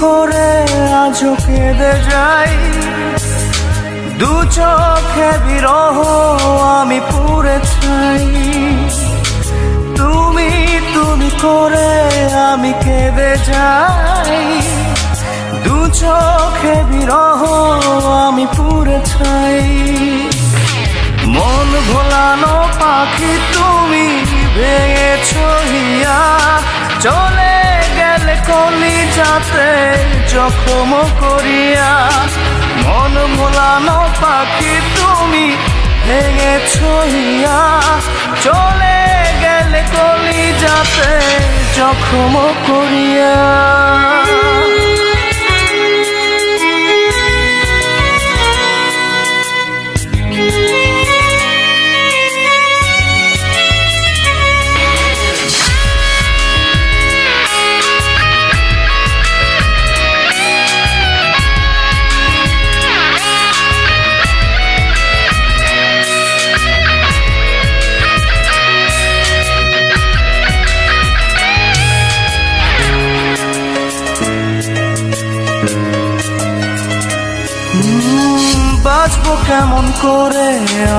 করে আজও কেঁদে যাই, দু চোখে বিরহ আমি পুড়ে ছাই। তুমি করে আমি কেঁদে যাই, দু চোখে বিরহ আমি পুড়ে ছাই। মন ভোলানো পাখি তুমি ভেঙেছো হিয়া, চলে গেলে কলিজাতে জখম করিয়া। মন ভোলানো পাখি তুমি ভেঙেছো হিয়া, চলে গেলে কলিজাতে জখম করিয়া। বাঁচবো কেমন করে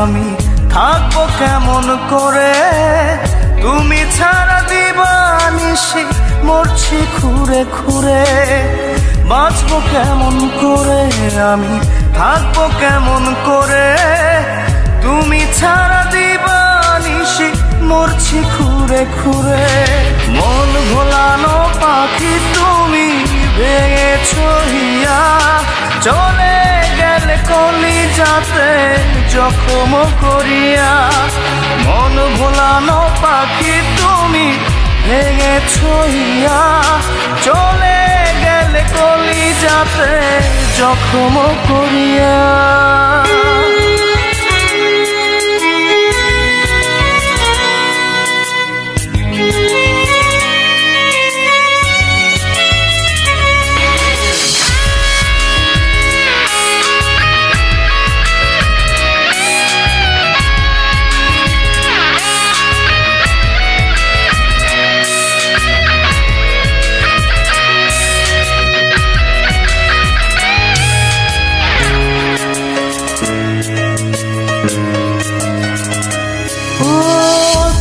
আমি, থাকবো কেমন করে, তুমি ছাড়া দিবানিশি মরছি খুঁড়ে খুঁড়ে। বাঁচবো কেমন করে আমি, থাকবো কেমন করে, তুমি ছাড়া দিবানিশি মরছি খুঁড়ে খুঁড়ে। মন ভোলানো পাখি তুমি ভেঙেছো হিয়া, চলে গেলে কলিজাতে জখম করিয়া। মন ভোলানো পাখি তুমি ভেঙেছো হিয়া, চলে গেলে কলিজাতে জখম করিয়া।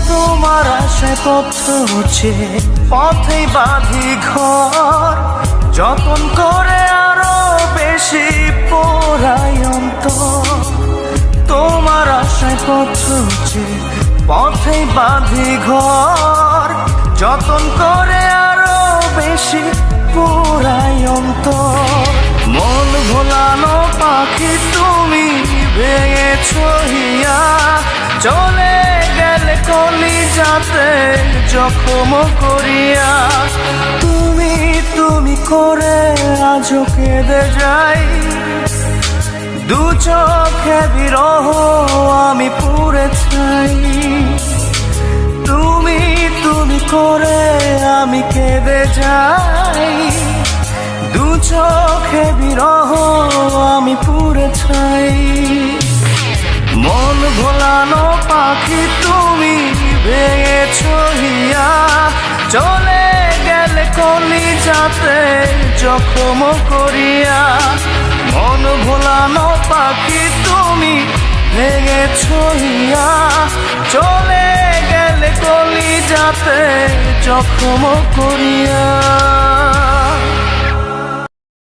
তোমার আশায় পথ হচ্ছে, পথেই বাঁধি ঘর, যতন করে আরো বেশি পোড়াই অন্তর। তোমার আশায় পথ হচ্ছে, পথেই বাঁধি ঘর, যতন করে আরো বেশি পোড়াই অন্তর। মন ভোলানো পাখি তুমি ভেঙেছো হিয়া, চলে গেলে কলিজাতে জখম করিয়া। তুমি করে আজও কেঁদে যাই, দু চোখে বিরহ আমি পুড়ে ছাই। তুমি করে আমি কেঁদে যাই, দু চোখে বিরহ আমি পুড়ে ছাই। মন ভোলানো পাখি তুমি ভেঙেছো হিয়া, চলে গেলে কলিজাতে জখম করিয়া। মন ভোলানো পাখি তুমি ভেঙেছো হিয়া, চলে গেলে কলিজাতে জখম করিয়া।